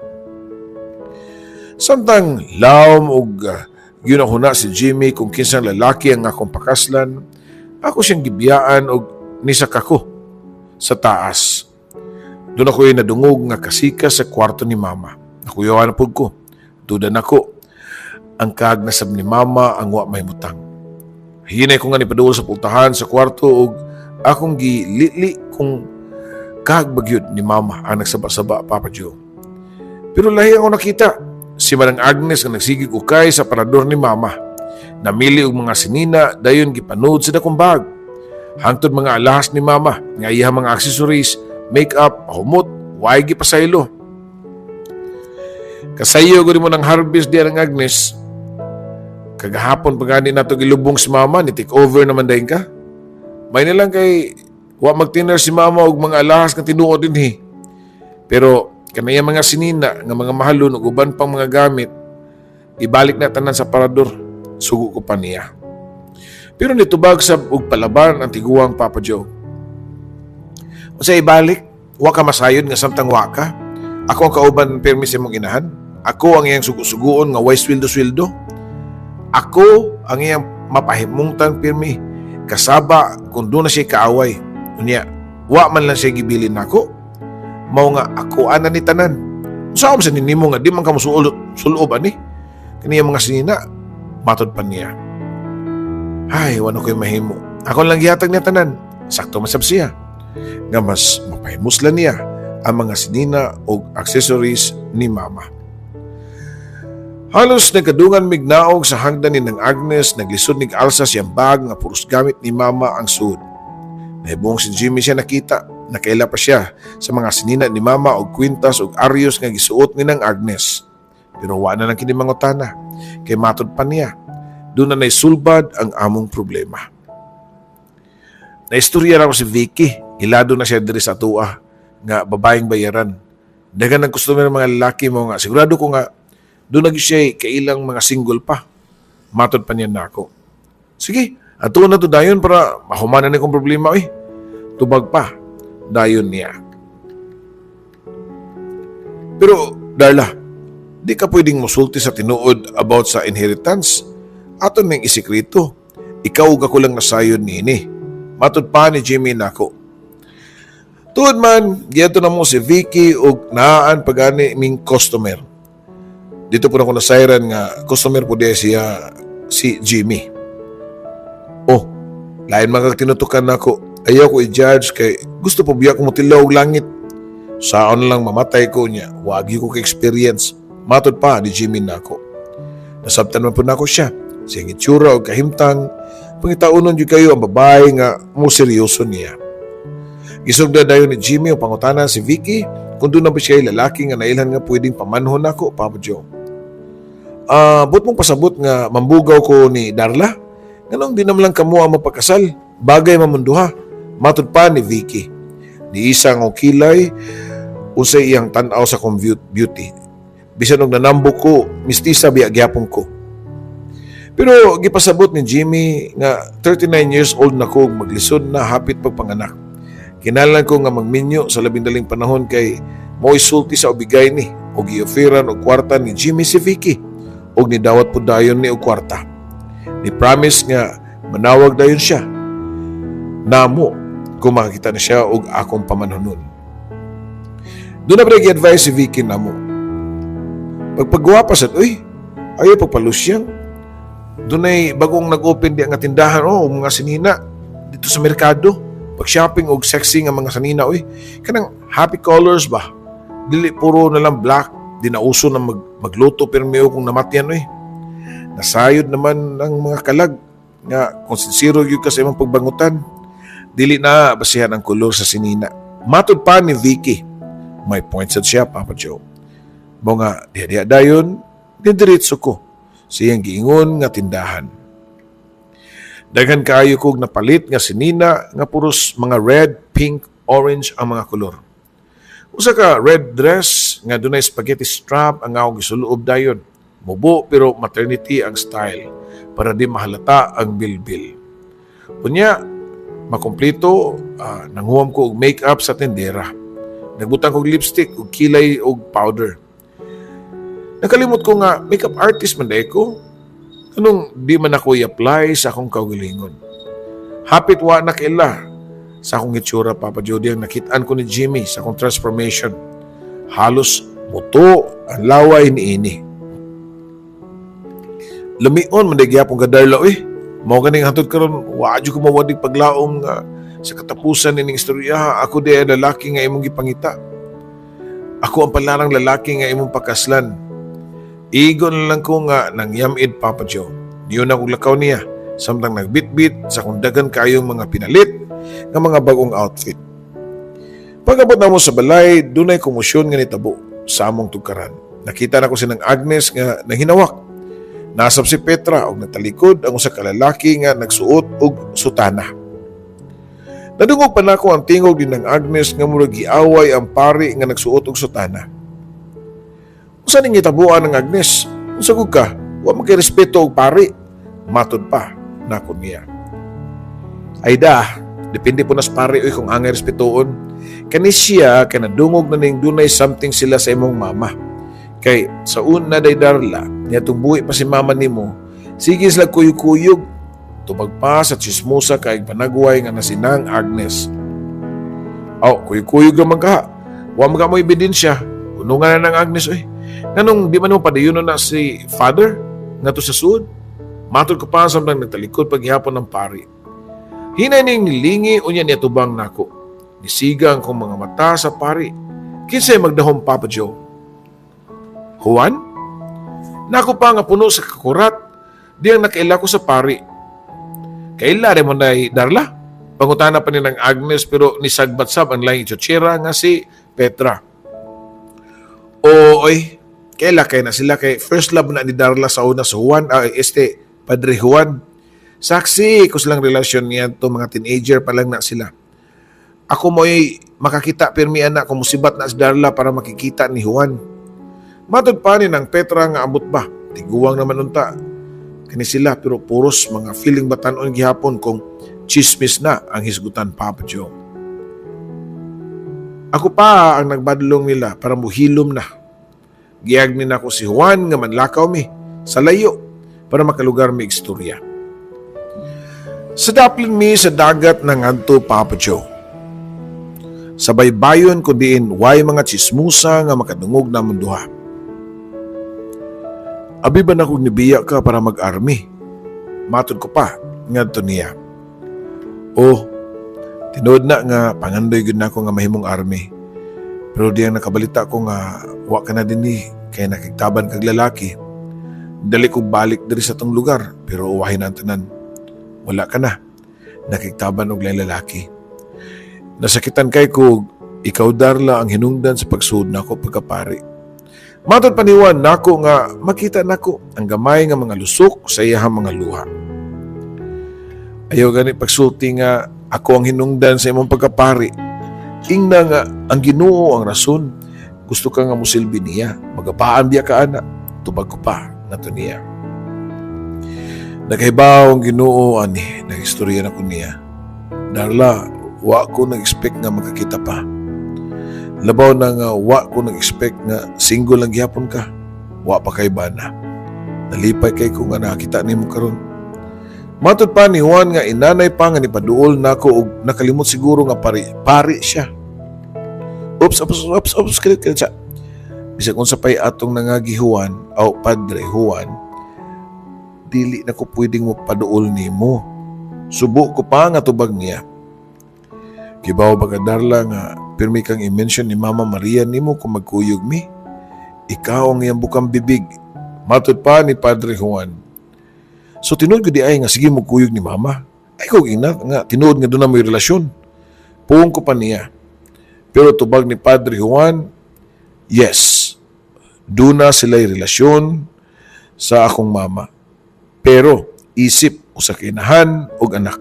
[SPEAKER 1] Samtang lawom og yun ako na si Jimmy kung kinsang lalaki ang akong pakaslan, ako siyang gibiyaan og nisak ako sa taas. Doon ako yung nadungog nga kasika sa kwarto ni Mama. Nakuyawan na po ko. Duda na ko. Ang kagnasab ni Mama ang wa may mutang. Hinay ko nga nipaduol sa pultahan sa kwarto og akong gilili kung kagbagyod ni Mama ang nagsaba-saba, Papa Joe. Pero lahi ako nakita. Si Manang Agnes ang nagsigig ukay sa parador ni Mama. Namili og mga sinina, dayon gipanood sa dakong bag. Hangtod mga alahas ni Mama, nga iya mga accessories, make-up, humot, way gipasaylo. Kasayo ko rin mo ng harvest diyan ng Agnes. Kagahapon pagani nato gilubong si Mama, ni take over naman dahin ka. May nilang kay wa magtiner si Mama og mga alahas nga tinuod din Pero kanaya mga sinina nga mga mahalon ug uban pang mga gamit ibalik na tanan sa parador, sugo ko pa niya. Pero nitubag sa og palaban ang tiguang Papa Joe. Unsa ibalik, wa ka masayod nga samtang wa ka. Ako ang kauban permi sa imong inahan. Ako ang iyang sugo-sugoon nga way sweldo-sweldo. Ako ang iyang mapahimungtan pirmi kasaba kung doon na siya kaaway. Unya, wa man lang siya gibilin nako. Mao nga ako ana ni tanan. Saan sa ninimo nga di man ka musulob ani? Kaniya mga sinina, matod pa niya. Ay, wano ko'y mahimo. Ako lang gihatag niya tanan. Sakto masab siya. Nga mas mapahimuslan niya ang mga sinina o accessories ni Mama. Halos nagkadungan mignaog sa hangdan ni ng Agnes, naglisod nig alsa siyang bag nga puros gamit ni Mama ang sud. Nahibong si Jimmy siya nakita. Nakaila pa siya sa mga sinina ni Mama og kwintas og aryos nga gisuot ni ng Agnes. Pero wa na lang kini mangutana. Kay matod pa niya. Doon na naisulbad ang among problema. Naistorya na ko si Vicky. Ilado na siya diri sa tuwa nga babaeng bayaran. Dagan ang customer ng mga lalaki mo nga. Sigurado ko nga doon na siya kailang mga single pa. Matod pa niya na ako. Sige, ato na to dayon para mahumanan na kong problema. Tubag pa. Dayon niya. Pero, Darla, di ka pwedeng musulti sa tinuod about sa inheritance. Ato nang isikreto. Ikaw ug ako lang nasayod ni ini. Matod pa ni Jimmy nako. Tuod man, giyato na mo si Vicky ug naan pagani ming customer. Dito po na ko nasayran nga customer po siya si Jimmy. Oh, lain mga tinutukan nako. Ayaw ko i-judge kay gusto po biya ko mutilaw og langit. Saan lang mamatay ko niya. Wagi ko ka-experience. Matod pa ni Jimmy nako. Nasabtan man po nako siya. Siyang itsura o kahimtang. Pangitaunon yun kayo ang babae nga mo seryoso niya. Gisugda dayon ni Jimmy o pangutanan si Vicky kung doon na ba siya lalaki nga nailhan nga pwedeng pamanhon nako, Papa Joe. But mong pasabot nga mambugaw ko ni Darla? Ganong di naman lang kamo ang mapagkasal. Bagay mamunduha. Matod pa ni Vicky. Ni isang o kilay, usay iyang tanaw sa kong beauty. Bisan og nanambok ko, mistisa biya gyapon ko. Pero gipasabot ni Jimmy nga 39 years old na ko maglisod na hapit pagpanganak. Kinalan ko nga magminyo sa labindaling panahon kay mo'y sulti sa obigay ni o gioferan og kwarta ni Jimmy si Vicky og nidawat po dayon ni og kwarta. Ni promise nga manawag dayon siya. Namo kung makakita na siya og akong pamanhonon. Doon na ba nag-advise si Vicky na mo? Pagpagwapa sa ayaw pagpalusyang. Doon ay bagong nag-open di ang tindahan mga sinina dito sa merkado. Pag-shopping og sexy nga mga sinina. Kanang happy colors ba? Dili puro na lang black. Di na uso na magluto permeo kung namatyan. Nasayod naman ang mga kalag nga kung sincero yun ka sa imong pagbangutan. Dili na basihan ang kulor sa sinina. Matod pa ni Vicky. May point sad siya, Papa Joe. Mga diha-diha dayon, Didiretso ko siyang giingon nga tindahan. Daghan kaayo kog napalit nga sinina nga puros mga red, pink, orange ang mga kolor. Usa ka red dress nga dunay spaghetti strap ang akong gisuloob dayon. Mubo pero maternity ang style para di mahalata ang bilbil. Unya, makumpleto, nanghuwam ko og makeup sa tindera. Nagbutang kog lipstick ug kilay ug powder. Nakalimot ko nga makeup artist man day ko. Anong di man ako i-apply sa akong kaugalingon. Hapit wa na kaila sa akong itsura, Papa Jody, ang nakitaan ko ni Jimmy sa akong transformation. Halos muto ang laway ni ini. Lumion man day gyapon gadarla mao ganing hantod karon wa jud ko mawadig paglaom nga sa katapusan ning istorya. Ako di ay lalaki nga imong gipangita. Ako ang palarang lalaki nga imong pakaslan. Igon lang ko nga nang yamid, Papa Joe. Diyon akong lakaw niya, samtang nagbitbit sa kung dagan kayong mga pinalit ng mga bagong outfit. Pag-abot na mo sa balay, dunay komosyon nga nitabo sa among tugkaran. Nakita na ko sinang Agnes nga nanghinawak. Nasab si Petra og natalikod ang usa ka lalaki nga nagsuot og sutana. Nadungog pa nako ang tingog din ng Agnes nga murag giaway ang pari nga nagsuot og sutana. Usa ning gitabuan ng Agnes, unsagod ka, wa magkirespeto og pari. Matod pa nako niya. Ayda, depende po nas pari kung angay respetoon. Kani siya kay nadungog na ning dunay something sila sa imong mama. Kay sa una day Darla, niya buhi pa si mama nimo. Sige sila kuyog-kuyog. Tubag pa sa chismosa kay panagway nga nasinang Agnes. Kuyog-kuyog naman ka. Wa mga mo ebidensya. Unungan na ng Agnes Nanong di man mo padayon na si father nga to sa suod. Matod ko pa samtang nagtalikod paghihapon ng pari. Hinay ning nilingi unya niya tubang nako. Nisigang kong mga mata sa pari. Kinsay magdahom, Papa Joe? Juan? Nako pa nga puno sa kakurat. Di ang nakaila ko sa pari. Kaila rin mo na Darla? Pangutana pa ni ng Agnes pero nisagbatsab ang laing itsyotsira nga si Petra. Kaila kay na sila kay first love na ni Darla sa una sa Juan, Padre Juan. Saksi ko silang relasyon niya to mga teenager pa lang na sila. Ako mo'y makakita pirmi anak kung musibat na si Darla para makikita ni Juan. Matod pa ni ng Petra nga abot ba, tiguwang naman unta. Kani sila pero puros mga feeling batanon gihapon kung chismis na ang hisgutan, Papa Joe. Ako pa ang nagbadlong nila para muhilom na. Giyagni na ko si Juan nga manlakaw mi sa layo para makalugar mi istorya. Sa daplin mi sa dagat ng adto, Papa Joe. Sa baybayon ko diin way mga chismusa nga makadungog na munduha. Abi ba na kong nibiya ka para mag-army? Matod ko pa ngadto niya. Tinood na nga pangandoy gud nako nga mahimong army. Pero diyang nakabalita ko nga wa ka na din kaya nakiktaban kag lalaki. Dali ko balik diri sa tong lugar pero uwahin ang tanan. Wala ka na. Nakiktaban og lalaki. Nasakitan kay ko ikaw Darla ang hinungdan sa pagsuod nako pagkapari. Matod paniwan nako nga makita nako ang gamay nga mga lusok sa iyahang mga luha. Ayaw gani pagsulti nga ako ang hinungdan sa imong pagkapari. Ingna nga ang Ginoo ang rason. Gusto ka nga musilbi niya. Magapaan biya ka ana. Tubag ko pa nato niya. Naghibaw ang Ginoo ani. Nagistorya na ko niya. Darla, wa ko nag-expect nga magkakita pa. Labaw na nga wa ko nag-expect nga single lang gihapon ka. Wa pa kay bana. Nalipay kay ko nga nakita nimo karon. Matod pa ni Juan nga inanay pa nga nipaduol nako og nakalimot siguro nga pari siya. Oops, kilit siya. Bisag kung sa pay atong nangagi Juan, Padre Juan, dili na ko pwedeng mo paduol nimo. Subo ko pa nga tubag niya. Kibaw baga Darla nga pirmi kang i-mention ni Mama Maria nimo kung magkuyog mi. Ikaw ang iyang bukang bibig. Matod pa ni Padre Juan. So tinuod ko di ay nga sige mo kuyog ni Mama. Ay ko ina nga tinuod nga doon na may relasyon. Puong ko pa niya. Pero tubag ni Padre Juan, yes, doon na sila'y relasyon sa akong mama. Pero isip usa ka inahan og anak.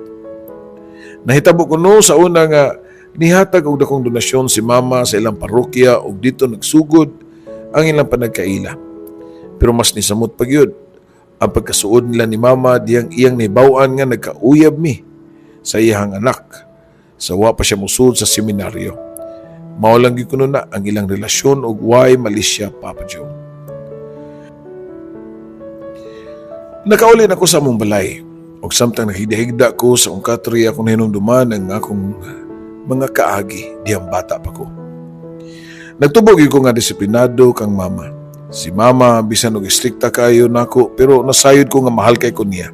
[SPEAKER 1] Nahitabo ko no sa una nga nihatag og dakong donasyon si mama sa ilang parokya ug dito nagsugod ang ilang panagkaila. Pero mas nisamot pa gyud ang pagkasuod nila ni mama diyang iyang nibaw-an nga nagkauyab mi sa iyang anak. Sawa pa siya musud sa seminaryo. Mao lang gyud kuno na ang ilang relasyon ug why malisya, Papa Joe. Nakauli ako sa among balay ug samtang nahigda-higda ko sa ungkatri akong hinumduman ang akong mga kaagi diyang bata pa ko. Nagtubog ko nga disiplinado kang mama. Si mama bisan og istrikta kayo nako pero nasayod ko nga mahal kay ko niya.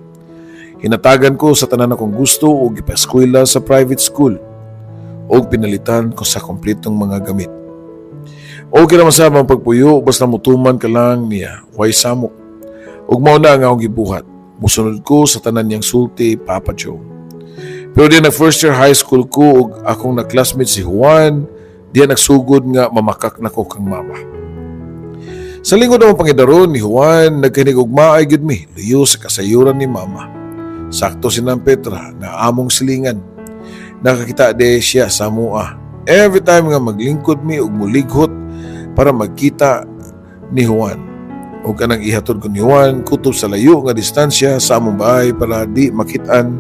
[SPEAKER 1] Hinatagan ko sa tanan akong gusto ug ipa-eskwela sa private school ug pinalitan ko sa kompletong mga gamit. Okay naman sa mga pagpuyo basta mutuman ka lang niya, way samok. Ug mao na nga akong gibuhat. Musunod ko sa tanan niyang sulti, Papa Joe. Pero di nag first year high school ko ug akong na-classmate si Juan, di nagsugod nga mamakak nako kang mama. Sa lingkod ang pangidaron ni Juan, nagkinig og maay gid mi, liyo sa kasayuran ni mama. Sakto si Nang Petra na among silingan. Nakakita de siya sa mua. Every time nga maglingkod mi og mulighot para magkita ni Juan. O kanang ihatod ko ni Juan kutob sa layo nga distansya sa among bahay para di makitaan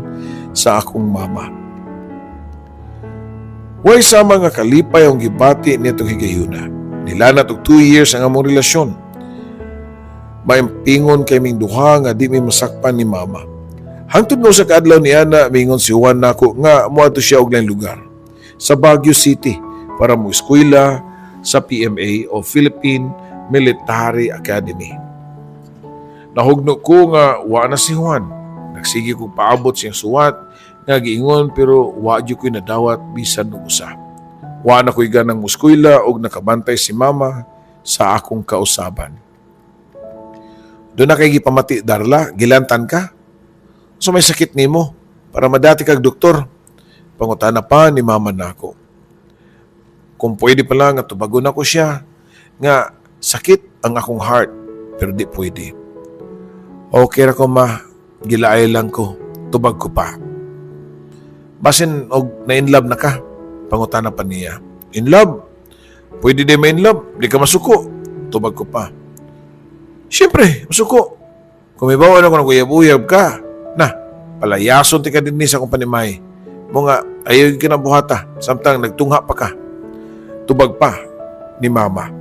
[SPEAKER 1] sa akong mama. Way sama nga kalipay ang gibati nitong higayuna. Nilanat og 2 years ang among relasyon. Maimpingon kay ming duha nga di mi masakpan ni mama. Hangtod no sa kaadlaw ni ana mingon si Juan nako nga moadto siya og laing lugar sa Baguio City para mo eskwela sa PMA o Philippine Military Academy. Nahugno ko nga wa na si Juan. Nagsige kong paabot siyang suwat nga giingon pero wa jud ko'y nadawat bisan og usa. Wa na ko'y ganang muskwela og nakabantay si mama sa akong kausaban. Doon na kay gipamati, Darla, gilantan ka? So may sakit nimo para madati kag doktor. Pangutana pa ni mama nako. Kung pwede pa lang at tubagon ako siya nga sakit ang akong heart pero di pwede. Okay ra ko ma, gilaay lang ko, tubag ko pa. Basin og na in love na ka, pangutana pa niya. In love? Pwede di ma in love, di ka masuko, tubag ko pa. Siyempre, masuko. Kung may bawa na ko ng uyab-uyab ka, na, palayason ti ka din ni sa akong panimay. Mo nga, ayaw ka na buhata, samtang nagtungha pa ka. Tubag pa ni mama.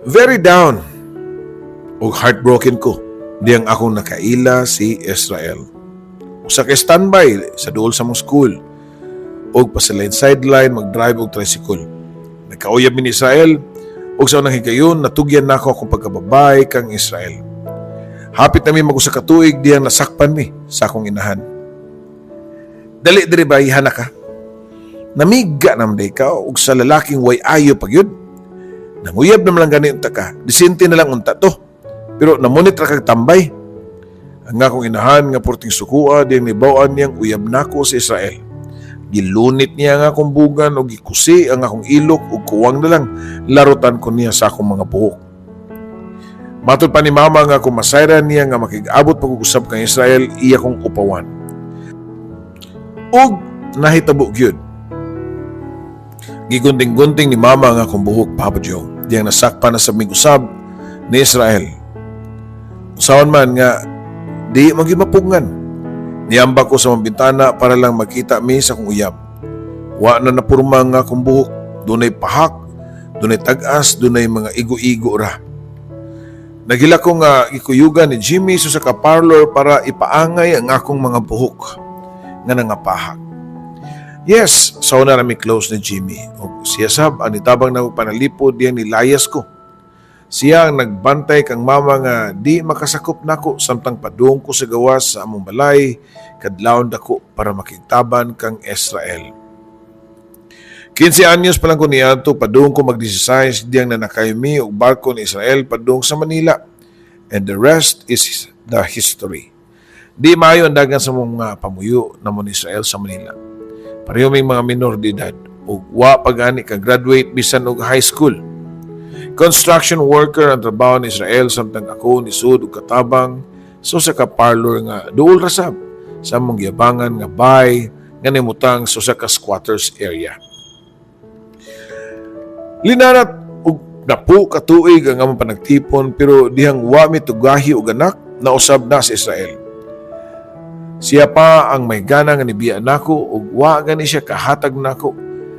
[SPEAKER 1] Very down o heartbroken ko diyang akong nakaila si Israel. Usa kay standby sa duol sa mong school o pasilain sideline mag-drive og tricycle. Nagkauyab mi ni Israel o sa unang higayon natugyan na ako akong pagkababay kang Israel. Hapit na mi mag-usa ka tuig diyang nasakpan mi sa akong inahan. Dali diri ba ihana ka? Namiga naman day ka og sa lalaking way ayo pagyud. Nanguyab naman lang ganit ka. Disente na lang unta to. Pero namunit ra kag tambay. Ang akong inahan nga porting sukua diyang nibawaan niyang uyab nako sa Israel. Gilunit niya nga akong bugan o gikusi ang akong ilok o kuwang na lang larutan ko niya sa akong mga buhok. Matod pa ni mama nga akong masayra niya nga makig-abot pag-uusap kang Israel iya kong upawan. Og nahitabo gyud. Gigunting-gunting ni mama nga akong buhok, Papa Joe. Diyang nasakpan na sa mig-usab ni Israel. Usawan man nga di magimapungan. Niyamba ko sa mga bintana para lang makita mi sa kong uyab. Wa na napurma nga akong buhok. Dunay pahak, dunay tagas, dunay mga igo-igo ra. Nagila ko nga ikuyugan ni Jimmy sa ka-parlor para ipaangay ang akong mga buhok nga nangapahak. Yes, so na rami close ni Jimmy. O siya sab, ang nitabang na panalipod diyan nilayas ko. Siya ang nagbantay kang mama nga di makasakop nako samtang padung ko sa gawas sa among balay kadlawon dako para makigtaban kang Israel. 15 anyos pa lang ko niadto padung ko mag-16 diyang nanakaymi og barko ni Israel padung sa Manila. And the rest is the history. Di maayo ang dagan sa mga pamuyo namon Israel sa Manila. Pareho may mga minor de edad ug wa pagani ka graduate bisan og high school. Construction worker ang trabaho ni Israel samtang ako ni Sud ug katabang so sa ka parlor nga duol rasab sa among giyabangan nga bay nga nimutang so sa ka squatters area. Linarat ug napu ka tuig ang among panagtipon pero dihang wa mi tugahi og anak na usab na sa Israel. Siya pa ang may gana nga nibiya nako ug wa gani siya kahatag nako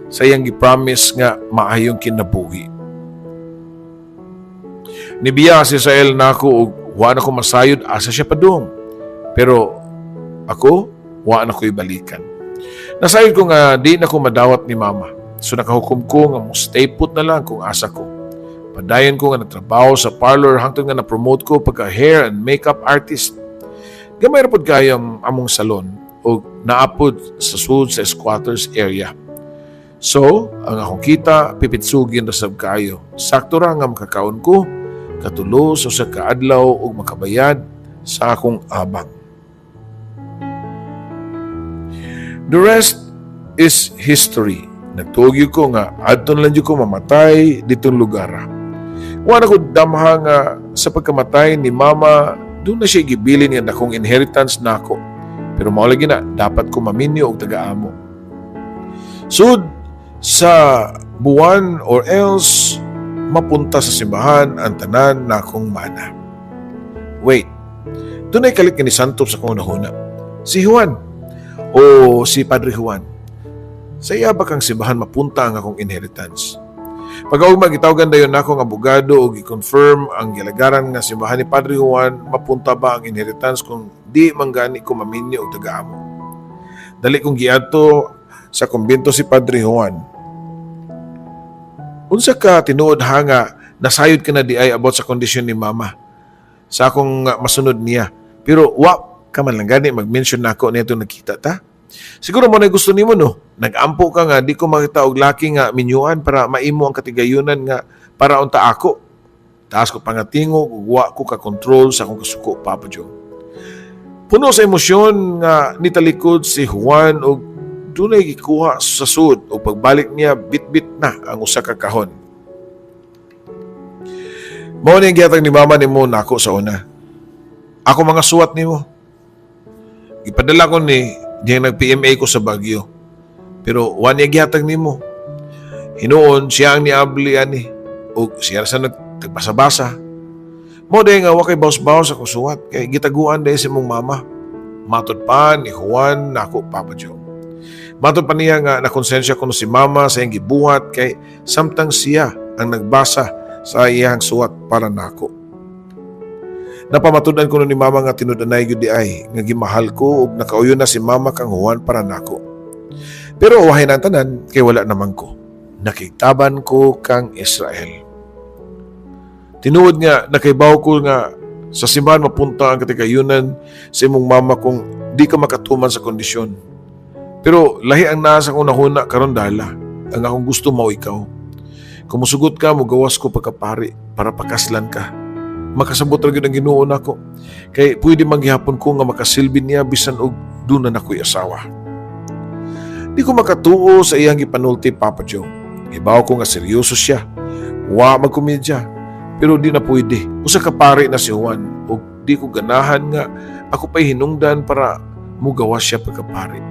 [SPEAKER 1] sa iyang gipromise nga maayong kinabuhi. Nibiya si Israel nako ug wa na ko masayod asa siya padung. Pero ako wa na ko ibalikan. Nasayod ko nga di na ko madawat ni mama. So nakahukom ko nga mo stay put na lang kung asa ko. Padayon ko nga nagtrabaho sa parlor hangtod nga na-promote ko pagka hair and makeup artist. Gamay ra pod kayo ang among salon o naapod sa sud sa squatters area. So, ang akong kita, pipitsugin na sab kayo. Sakto ra nga makakaon ko, katulos o sa kaadlaw o makabayad sa akong abang. The rest is history. Nagtugi ko nga, adton lang ko mamatay ditong lugar. Wala ko damha nga sa pagkamatay ni mama, doon na siya gibilin nga akong inheritance nako. Pero maulagi na, dapat ko maminyo og taga-amo. Sud, sa buwan or else mapunta sa simbahan ang tanan na akong mana. Wait, doon ay kalit ni Santos sa kong nahuna. Si Juan o si Padre Juan. Sa iya ba kang simbahan mapunta ang akong inheritance? Pag-aug magitawagan dayon na akong abogado o i-confirm ang gilagaran nga simbahan ni Padre Juan, mapunta ba ang inheritance kung di manggani ko maminyo o taga-amo? Dali kong giadto sa kumbento si Padre Juan. Unsa ka tinuod hanga nasayod ka na di ay about sa kondisyon ni mama sa akong masunod niya. Pero wa ka man lang gani mag-mention nako nito nakita ta. Siguro mo na gusto nimo no. Nag-ampo ka nga di ko makita og laki nga minyuan para maimo ang katigayunan nga para unta ako. Taas ko pangatingo ug wa ko ka control sa akong kasuko Papa Joe. Puno sa emosyon nga nitalikod si Juan og dunay gikuha sa sud o pagbalik niya bit-bit na ang usa ka kahon. Mao ni gihatag ni mama nimo nako sa una. Ako mga suwat nimo. Ipadala ko ni diyang nag-PMA ko sa Baguio. Pero wa niya gihatag nimo. Hinuon siya ang niabli ani o siya sa nagbasa-basa. Mao day nga wa kay bawas-bawas ako suwat kay gitaguan day sa mong mama. Matod pa ni Juan nako Papa Joe. Matod pa niya nga nakonsensya ko no si mama sa iyang gibuhat kay samtang siya ang nagbasa sa iyang suwat para nako. Napamatudan ko no ni mama nga tinudanay gyud di ay nga gimahal ko ug nakauyon na si mama kang Juan para nako. Pero wahay nang tanan kay wala naman ko. Nakitaban ko kang Israel. Tinuod nga nakaibaw ko nga sa simbahan mapunta ang katigayunan sa imong mama kung di ka makatuman sa kondisyon. Pero lahi ang nasa kong nahuna karon dala. Ang akong gusto mao ikaw. Kung musugot ka, mugawas ko pagkapari para pakaslan ka. Makasabot ra gyud ang Ginoo nako. Kay pwede manggihapon ko nga makasilbi niya bisan og dunan ako'y asawa. Di ko makatuo sa iyang gipanulti Papa Joe. Ibaw ko nga seryoso siya. Wa magkomedya. Pero di na pwede. Usa ka pari na si Juan og di ko ganahan nga ako pa'y hinungdan para mugawas siya pagkapari.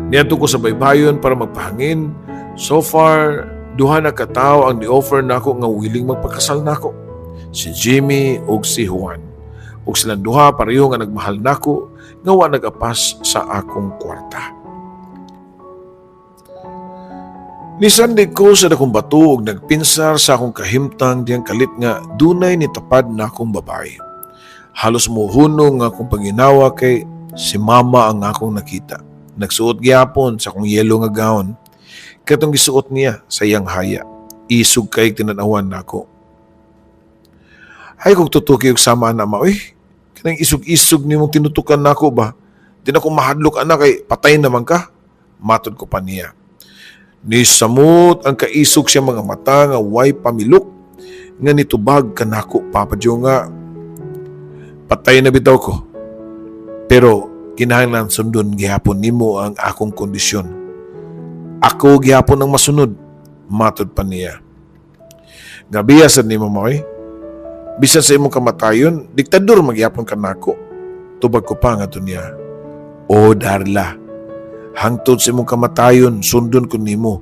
[SPEAKER 1] Niadto ko sa baybayon para magpahangin. So far, duha na katawo ang ni-offer nako nga willing magpakasal nako. Si Jimmy ug si Juan. Ug silang duha pareho nga nagmahal nako nga wa nagapas sa akong kwarta. Nisandig ko sa dakong bato ug nagpinsar sa akong kahimtang diyang kalit nga dunay nitapad na akong babae. Halos muhunong nga akong panginawa kay si mama ang akong nakita. Nagsuot gyapon sa akong yelo nga gown. Katong gisuot niya sa iyang haya. Isog kay tinanawan nako. Ay kung tutuki og sama na ma, kanang isog-isog nimong tinutukan nako ba? Di na ko mahadlok anak kay patay naman ka. Matod ko pa niya. Nisamot ang kaisog siya mga mata nga way pamilok nga nitubag kanako Papa Joe nga patay na bitaw ko. Pero kinahanglan sundon gihapon nimo ang akong kondisyon. Ako gihapon ang masunod, matod pa niya. Gabiya sad nimo moy. Bisan sa imong kamatayon, diktador magyapon ka nako. Tubag ko pa nga to niya. O Darla, hangtod sa imong kamatayon, sundon ko nimo.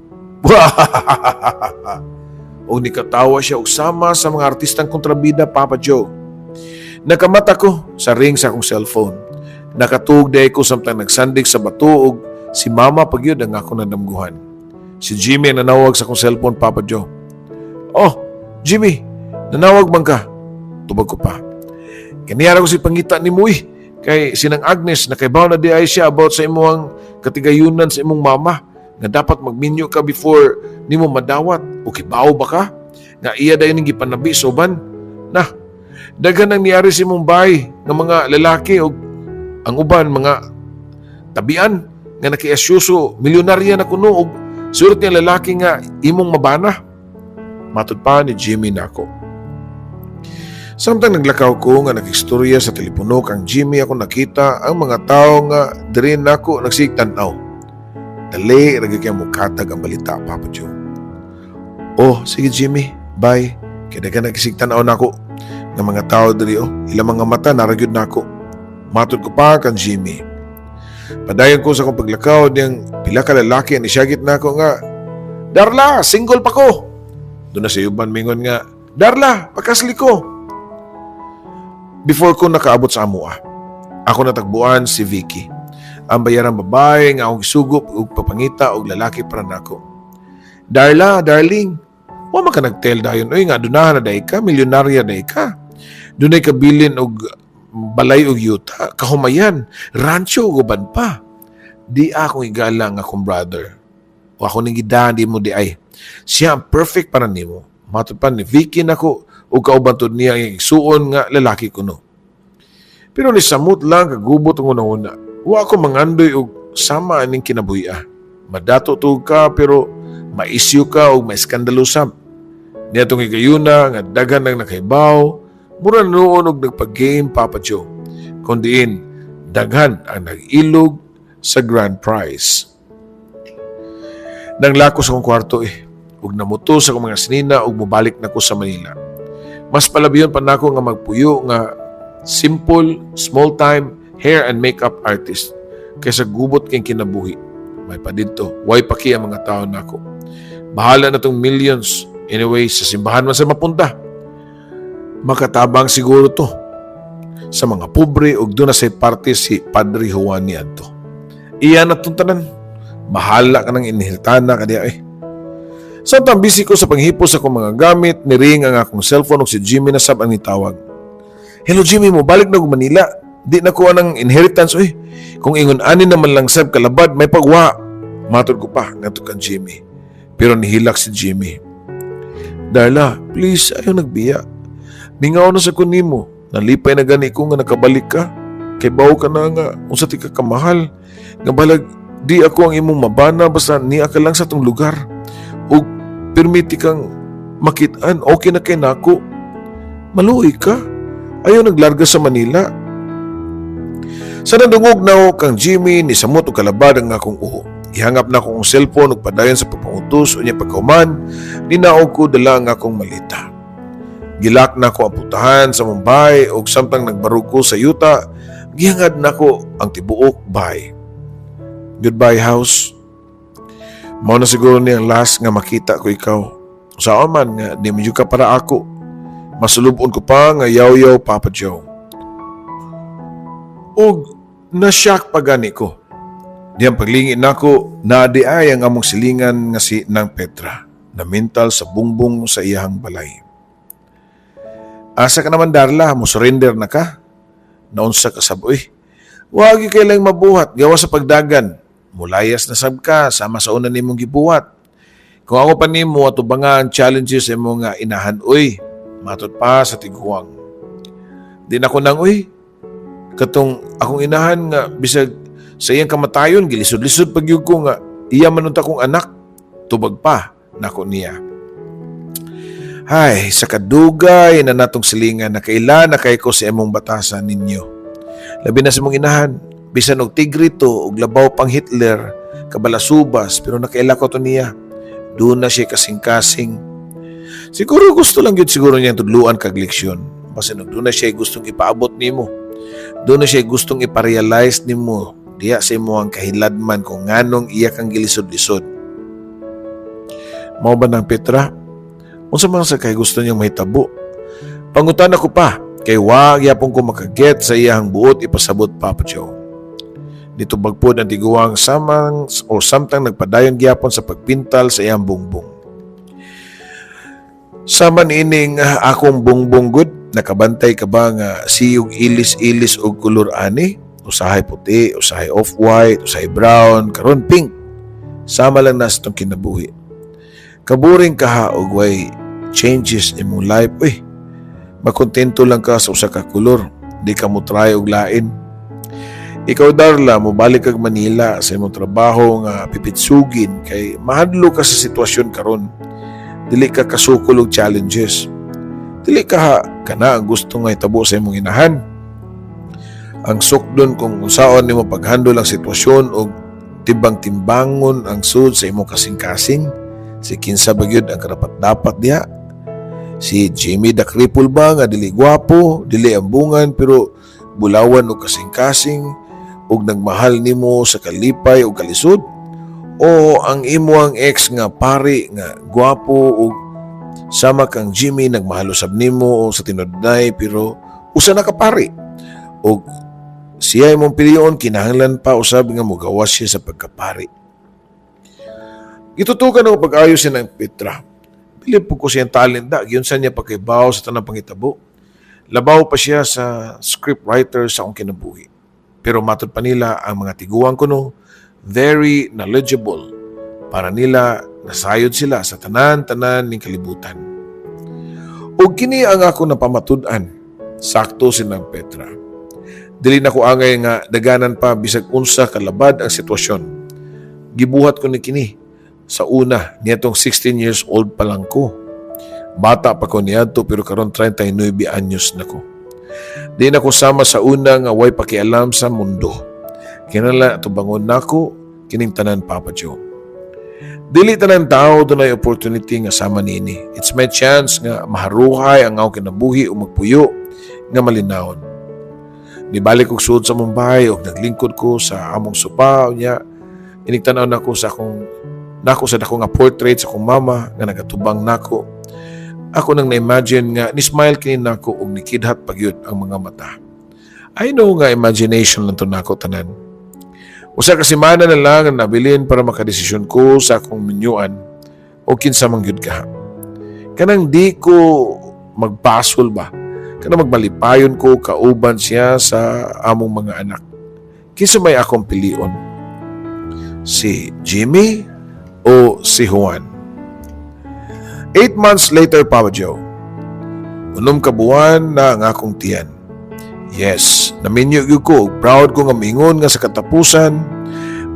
[SPEAKER 1] O nikatawa siya og sama sa mga artistang kontrabida, Papa Joe. Nakamata ko sa ring sa akong cellphone. Nakatug day ko samtang nagsandig sa bato og si Mama pagyud ang ako nadamguhan. Si Jimmy ang nanawag sa akong cellphone, Papa Joe. Oh, Jimmy, nanawag man ka? Tubag ko pa. Kaniyara ko si pangita ni Muy. Kay sinang Agnes, nakaibaw na di ay siya about sa imong katigayunan sa imong mama na dapat magminyo ka before nimo madawat. O kibaw ba ka? Nga iya dayon ning gipanabi sa uban. Nah, daghan ang niyari sa imong bahay ng mga lalaki o ang uban mga tabian nga nakiasyuso milyonarya na kuno og surat niya lalaki nga imong mabana. Matud pa ni Jimmy nako. Samtang naglakaw ko nga nag-istorya sa telepono kang Jimmy ako nakita ang mga tao nga diri nako nagsigtanaw. Dali ragi kay mo katag ang balita, Papa Joe. Oh, sige Jimmy, bye. Kaya ka nagsigtanaw nako ng mga tao diri ilang mga mata naragyod nako. Matud ko pa kang Jimmy. Padayon ko sa akong paglakaw niyang pila ka lalaki ang isyagit nako nga, Darla, single pa ko. Doon na sa uban mingon nga, Darla, pakasli ko. Before ko nakaabot sa amua, ako natagbuan si Vicky. Ang bayarang babae nga akong isugop ug papangita og lalaki para nako. Darla, darling, wa man ka nagtel dayon nga dunahan na day ka, milyonarya day ka. Dunay kabilin og balay og yuta, kahumayan, rancho ug uban pa. Di akong igala nga akong brother. O ako ning gidahan di mo di ay. Siya ang perfect para nimo. Matud pa ni Vicky nako ug kauban tud niya ang igsuon nga lalaki kuno. Pero ni samot lang kagubot ang una-una. Wa ako mangandoy og sama aning kinabuhi-a. Madato tug ka pero maisyu ka og maiskandalosam. Niya tong igayuna nga daghan nang nakaibaw, mura noon og nagpag-game, Papa Joe. Kundiin, daghan ang nag-ilog sa grand prize. Nanglako sa akong kwarto ug namuto sa akong mga sinina ug mobalik na ko sa Manila. Mas palabiyon pa nako nga magpuyo nga simple, small-time hair and makeup artist kaysa gubot kang kinabuhi. May pa dito, way paki ang mga tao nako. Bahala na tong millions. Anyway, sa simbahan man sa mapunta. Makatabang siguro to sa mga pobre ug doon na sa parte si Padre Juan ni adto. Iyan na itong tanan. Bahala ka ng inheritana ka diya Samtang busy ko sa panghipo sa akong mga gamit, niring ang akong cellphone ug si Jimmy na sab ang nitawag. Hello Jimmy, mo balik na ko Manila. Di na ko anang inheritance Kung ingon ani naman lang sab kalabad may pagwa. Matod ko pa ngadto kan Jimmy. Pero nihilak si Jimmy. Darla, please ayaw nagbiya. Ningaw na sa kunimo. Nalipay na gani ko nga nakabalik ka. Kay bawo ka na nga unsa ti ka kamahal. Nga balag di ako ang imong mabana basta niya ka lang sa tong lugar. Ug permiti kang makitaan okay na kay nako. Maluoy ka. Ayaw naglarga sa Manila. Sa nadungog na kang Jimmy ni samot og kalabad ang akong uho. Ihangap na akong cellphone ug padayon sa papangutos unya pagkauman ninaog ko dala ang akong malita. Gilak na ako ang putahan sa Mumbai ug samtang nagbarug ko sa yuta, gihangad na ko ang tibuok bahay. Goodbye house. Mao na siguro ni ang last nga makita ko ikaw. Saan man nga di mo ka para ako. Masulubon ko pa nga yaw-yaw Papa Joe. Ug na-shock pa gani ko. Diyang paglingin nako na di ay ang among silingan nga si Nang Petra na mental sa bungbong sa iyahang balay. Asa ka naman Darla, mo surrender na ka? Naunsa ka saboy? Wagi kay lang mabuhat gawa sa pagdagan. Mulayas na sab ka sama sa una nimong gibuhat. Kung ako pa nimo atubanga ang challenges sa imong nga inahan matud pa sa tiguang. Di na ko nang katong akong inahan nga bisag sa iyang kamatayon, gilisod-lisod pagyug ko nga, iya manunta kong anak, tubag pa, nako niya. Hay, sa kadugay na natong silingan na kaila na kay ko sa imong batasan ninyo. Labi na sa mong inahan, bisan og tigre to, og labaw pang Hitler, kabalasubas, pero nakaila ko to niya. Doon na siya kasing-kasing. Siguro gusto lang yun siguro niya tudluan kag leksyon. Basta doon na siya gustong ipaabot nimo. Doon na siya gustong iparealize nimo diya sa imo ang kahiladman kung nganong iya kang gilisod-lisod. Mao ba ng Petra? Unsa man sa kay gusto niyang mahitabo? Pangutan ako pa, kay wag yapon ko makaget sa iyang buot ipasabot Papa Joe. Dito bagpod ang tiguang samtang nagpadayon gyapon sa pagpintal sa iyang bungbong. Saman ining akong bungbong good, nakabantay ka ba nga siyog ilis-ilis og kulor ani? Usahay puti, usahay off-white, usahay brown, karon pink. Sama lang nas itong kinabuhi. Kaburing ka ha og way changes imong life. Uy, makontento lang ka sa usa ka kulor. Di ka mo try og lain. Ikaw Darla, mo balik kag Manila sa imong trabaho nga pipitsugin kay mahadlo ka sa sitwasyon karon. Dili ka kasukol og challenges. Dili ka ha kana ang gusto nga itabo sa imong inahan. Ang sukdon kung unsaon nimo paghandle ang sitwasyon og timbang-timbangon ang sud sa imong kasing-kasing. Si kinsa bagyod ang karapat-dapat diha. Si Jimmy the cripple ba nga dili gwapo, dili ambungan pero bulawan og kasing-kasing ug nagmahal nimo sa kalipay ug kalisod? O ang imo ang ex nga pari nga gwapo ug sama kang Jimmy nagmahal usab nimo sa tinudnay pero usa na ka pari? Ug siya imong piliyon kinahanglan pa usab nga mogawas siya sa pagkapari. Itutukan ako pag-ayos siya ng Petra. Bilib po ko siyang talent da. Yun sa niya pagkibaw sa tanang pangitabo. Labaw pa siya sa scriptwriter sa akong kinabuhi. Pero matod pa nila ang mga tiguan ko no, very knowledgeable. Para nila nasayod sila sa tanan-tanan ng kalibutan. O kini ang ako napamatud-an. Sakto sinang Petra. Dili na ko angay nga daganan pa bisag unsa kalabad ang sitwasyon. Gibuhat ko ni kini. Sa una, niyatong 16 years old pa lang ko. Bata pa ko niyato pero karon 39 anyos na ko. Di na ko sama sa una nga way pakialam sa mundo. Kinala tubangon nako kining tanan Papa Joe. Dili tanan tao dunay opportunity nga sama niini. It's my chance nga maharuhay ang akong kinabuhi o magpuyo nga malinawon. Nibalik og suod sa Mumbai og naglingkod ko sa among sopa niya. Inigtanaw nako sa dako nga portrait sa akong mama nga nagatubang nako. Ako nang na-imagine nga ni-smile kini nako ug nikidhat pagyud ang mga mata. I know nga imagination lang to nako tanan. Usa ka semana na lang ang nabilin para makadesisyon ko sa akong minyuan o kinsa man gyud ka. Kanang di ko magpasol ba? Kanang magmalipayon ko kauban siya sa among mga anak. Kinsa may akong pilion? Si Jimmy o si Juan? 8 months later, Papa Joe. 6 ka buwan na ang akong tiyan. Yes, naminyo ko. Proud ko nga mingon nga sa katapusan.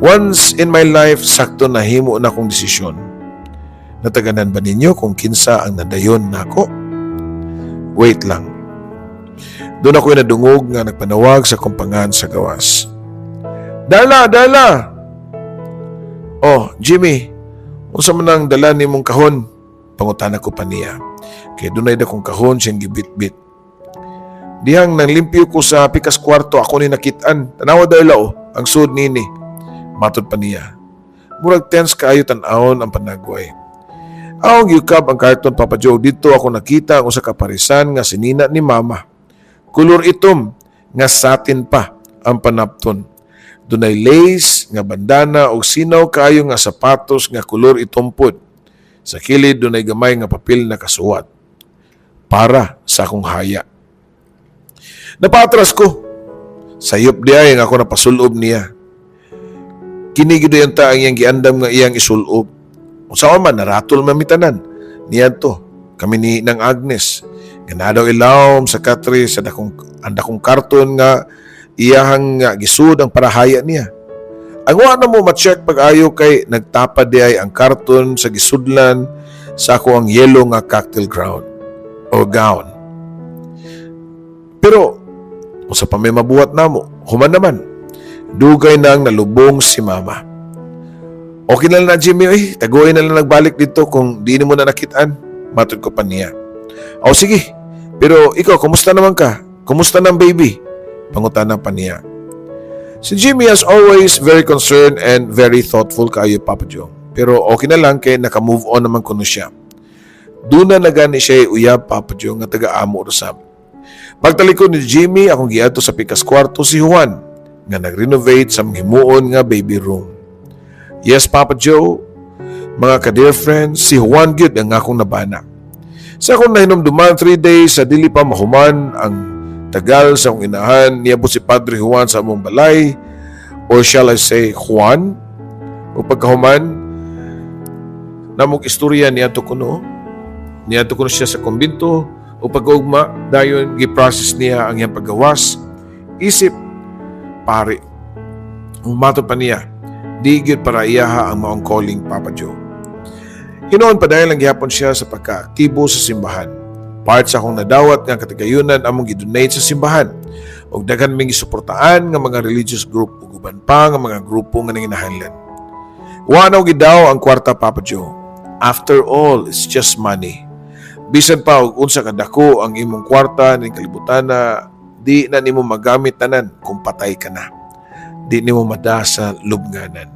[SPEAKER 1] Once in my life, sakto na himo na akong desisyon. Nataganan ba ninyo kung kinsa ang nadayon nako? Wait lang. Doon ako nadungog nga nagpanawag sa kumpangan sa gawas. Darla! Oh, Jimmy, unsa man ang dala nimong kahon? Pangutana ko pa niya. Kaya dunay dakong kahon siyang gibit-bit. Dihang nang limpyo ko sa pikas kwarto ako ni nakitaan. Tanawa Darla ang sud nini. Matod pa niya. Murag tense kaayo tan-awon ang panagway. Aong yukab ang karton Papa Joe. Dito ako nakita ang usa ka parisan nga sinina ni Mama. Kulor itom nga satin pa ang panapton. Dunay lace nga bandana o sinaw kaayo nga sapatos nga kulor itompod. Sa kilid dunay gamay nga papel na kasuwat. Para sa akong haya. Napatras ko. Sayop di ay nga ako napasulob niya. Kinigid yung ta ang iyang giandam nga iyang isulob. Kung saan man naratol mamitanan. Niyan to. Kami ni Nang Agnes. Ganadaw ilawom sa katri sa dakong karton nga iyahang gisud ang parahaya niya. Ang wa na mo ma-check pag-ayo kay nagtapad di ay ang karton sa gisudlan sa ako ang yellow nga cocktail gown. Pero, kung sa pa may mabuhat na mo, human naman, dugay nang nalubong si Mama. Okay na lang na Jimmy, taguin na lang nagbalik dito kung di mo na nakitaan. Matod ko pa niya. O sige, pero ikaw, kumusta naman ka? Kumusta ng baby? Pangutanan pa niya. Si Jimmy as always very concerned and very thoughtful kaayo Papa Joe. Pero okay na lang kay naka-move on naman kuno siya. Duna na gani siya uyab Papa Joe nga taga-amo usab. Pagtalikod ni Jimmy akong giadto sa pikas kwarto si Juan nga nag-renovate sa himuon nga baby room. Yes Papa Joe, mga ka-dear friends, si Juan gyud ang akong nabana. Sa akong nahinumduman 3 days sa dili pa mahuman ang tagal sa akong inahan, niabot si Padre Juan sa among balay, or shall I say Juan, o pagkahuman, namog istorya niadto kuno siya sa kumbinto, o pag-ugma, dayon giprocess niya ang iyang paggawas, isip, pare, umato pa niya, di gyud para iyaha ang maong calling Papa Joe. Hinoon pa dahil lang gihapon siya sa pagka-aktibo sa simbahan. Part sa akong nadawat nga katigayunan among gidonate sa simbahan ug daghan ming gisuportaan nga mga religious group ug uban pa nga mga grupo nga nanginahanglan. Wanaw gidaw ang kwarta Papa Joe. After all, it's just money. Bisan pa og unsa kadako ang imong kwarta ning kalibutan na di na nimo magamit tanan kung patay ka na. Di nimo madasa lubnganan.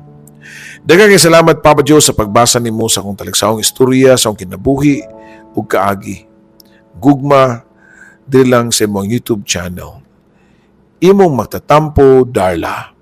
[SPEAKER 1] Daghang salamat Papa Joe sa pagbasa nimo sa akong talagsaong istorya sa akong kinabuhi ug kaagi. Gugma diri lang sa imong YouTube channel. Imong magtatampo, Darla.